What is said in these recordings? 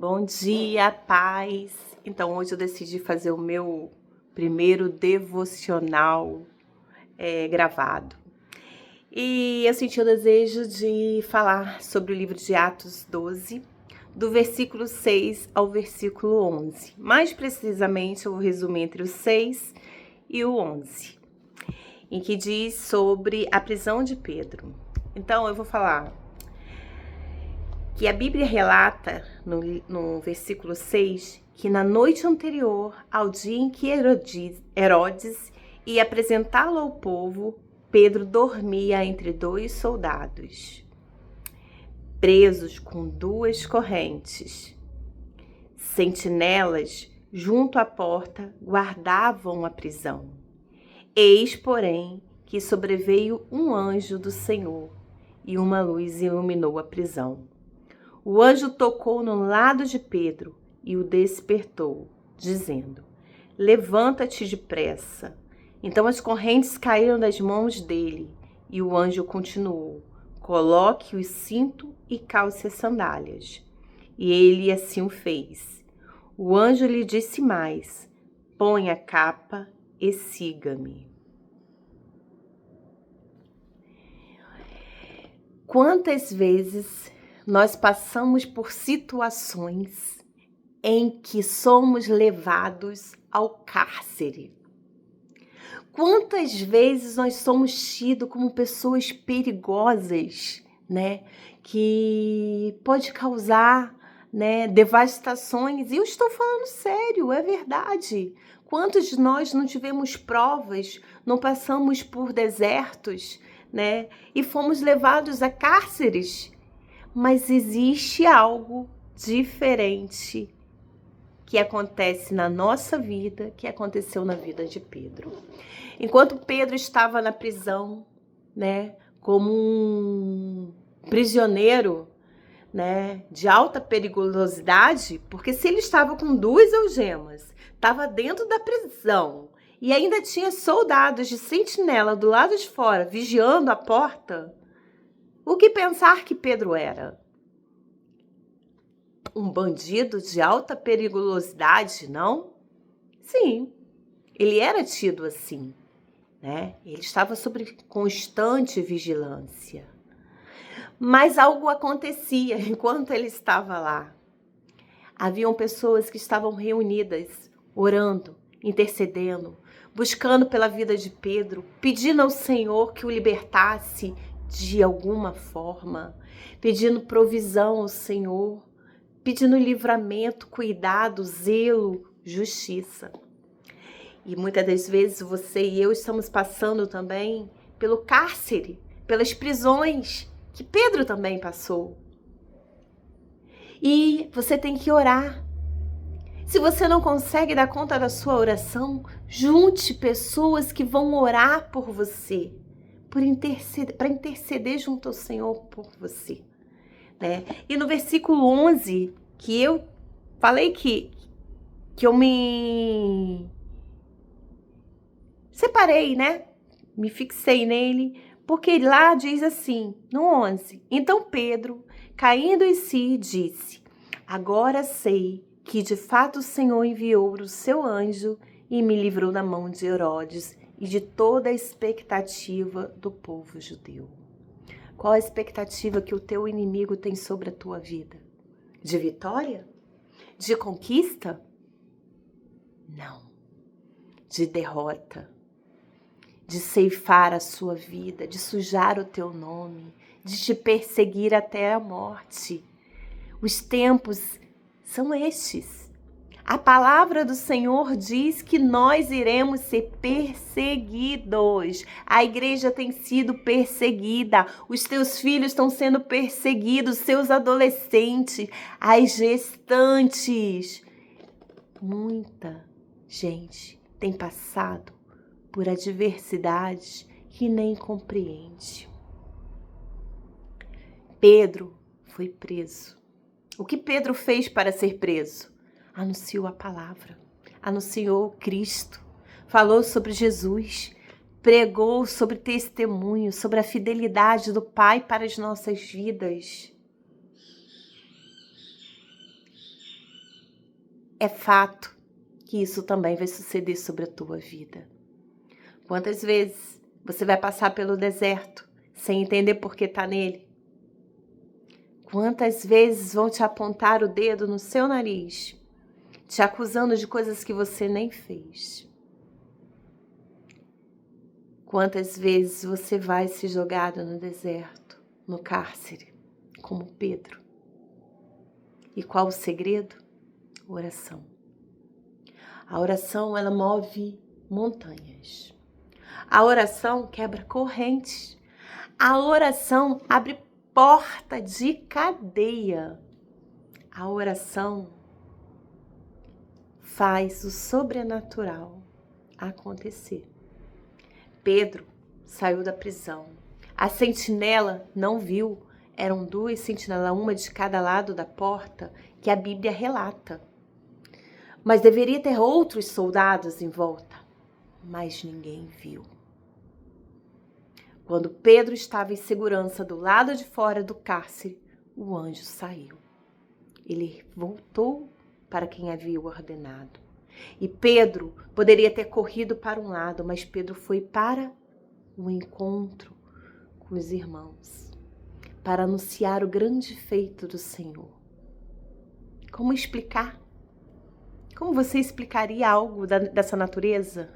Bom dia, paz. Então, hoje eu decidi fazer o meu primeiro devocional gravado. E eu senti o desejo de falar sobre o livro de Atos 12, do versículo 6 ao versículo 11. Mais precisamente, eu vou resumir entre o 6 e o 11, em que diz sobre a prisão de Pedro. Então, eu vou falar que a Bíblia relata, no versículo 6, que na noite anterior ao dia em que Herodes ia apresentá-lo ao povo, Pedro dormia entre dois soldados, presos com duas correntes. Sentinelas, junto à porta, guardavam a prisão. Eis, porém, que sobreveio um anjo do Senhor, e uma luz iluminou a prisão. O anjo tocou no lado de Pedro e o despertou, dizendo: levanta-te depressa. Então as correntes caíram das mãos dele, e o anjo continuou: coloque o cinto e calce as sandálias. E ele assim o fez. O anjo lhe disse mais: põe a capa e siga-me. Quantas vezes nós passamos por situações em que somos levados ao cárcere? Quantas vezes nós somos tidos como pessoas perigosas, né? Que pode causar, né, devastações. E eu estou falando sério, é verdade. Quantos de nós não tivemos provas, não passamos por desertos, né? E fomos levados a cárceres. Mas existe algo diferente que acontece na nossa vida, que aconteceu na vida de Pedro. Enquanto Pedro estava na prisão, né, como um prisioneiro, né, de alta periculosidade, porque se ele estava com duas algemas, estava dentro da prisão e ainda tinha soldados de sentinela do lado de fora vigiando a porta, o que pensar que Pedro era? Um bandido de alta periculosidade, não? Sim, ele era tido assim, né? Ele estava sob constante vigilância. Mas algo acontecia enquanto ele estava lá. Haviam pessoas que estavam reunidas, orando, intercedendo, buscando pela vida de Pedro, pedindo ao Senhor que o libertasse de alguma forma, pedindo provisão ao Senhor, pedindo livramento, cuidado, zelo, justiça. E muitas das vezes você e eu estamos passando também pelo cárcere, pelas prisões que Pedro também passou. E você tem que orar. Se você não consegue dar conta da sua oração, junte pessoas que vão orar por você, para interceder junto ao Senhor por você. Né? E no versículo 11, que eu falei que eu me separei, né? Me fixei nele, porque lá diz assim, no 11: então Pedro, caindo em si, disse: agora sei que de fato o Senhor enviou o seu anjo e me livrou da mão de Herodes e de toda a expectativa do povo judeu. Qual a expectativa que o teu inimigo tem sobre a tua vida? De vitória? De conquista? Não. De derrota. De ceifar a sua vida, de sujar o teu nome, de te perseguir até a morte. Os tempos são estes. A palavra do Senhor diz que nós iremos ser perseguidos. A igreja tem sido perseguida. Os teus filhos estão sendo perseguidos, seus adolescentes, as gestantes. Muita gente tem passado por adversidades que nem compreende. Pedro foi preso. O que Pedro fez para ser preso? Anunciou a palavra, anunciou Cristo, falou sobre Jesus, pregou sobre testemunho, sobre a fidelidade do Pai para as nossas vidas. é fato que isso também vai suceder sobre a tua vida. Quantas vezes você vai passar pelo deserto sem entender por que está nele? Quantas vezes vão te apontar o dedo no seu nariz, te acusando de coisas que você nem fez? Quantas vezes você vai se jogar no deserto, no cárcere, como Pedro? E qual o segredo? Oração. A oração, ela move montanhas. A oração quebra correntes. A oração abre porta de cadeia. A oração faz o sobrenatural acontecer. Pedro saiu da prisão. A sentinela não viu. Eram 2 sentinelas, uma de cada lado da porta, que a Bíblia relata. Mas deveria ter outros soldados em volta. Mas ninguém viu. Quando Pedro estava em segurança do lado de fora do cárcere, o anjo saiu. Ele voltou para quem havia ordenado. E Pedro poderia ter corrido para um lado, mas Pedro foi para o encontro com os irmãos, para anunciar o grande feito do Senhor. Como explicar? Como você explicaria algo dessa natureza?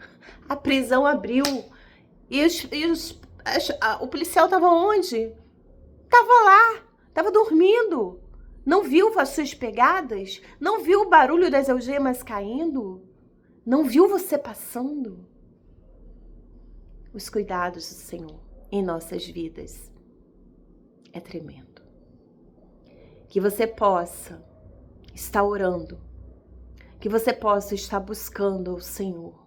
A prisão abriu e o policial estava onde? Estava lá, estava dormindo. Não viu as suas pegadas? Não viu o barulho das algemas caindo? Não viu você passando? Os cuidados do Senhor em nossas vidas é tremendo. Que você possa estar orando, que você possa estar buscando o Senhor,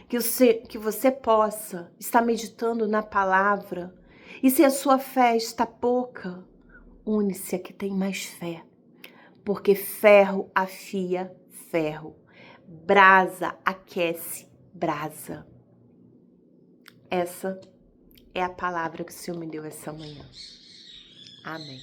que você possa estar meditando na palavra. E se a sua fé está pouca, une-se a que tem mais fé, porque ferro afia ferro, brasa aquece brasa. Essa é a palavra que o Senhor me deu essa manhã. Amém.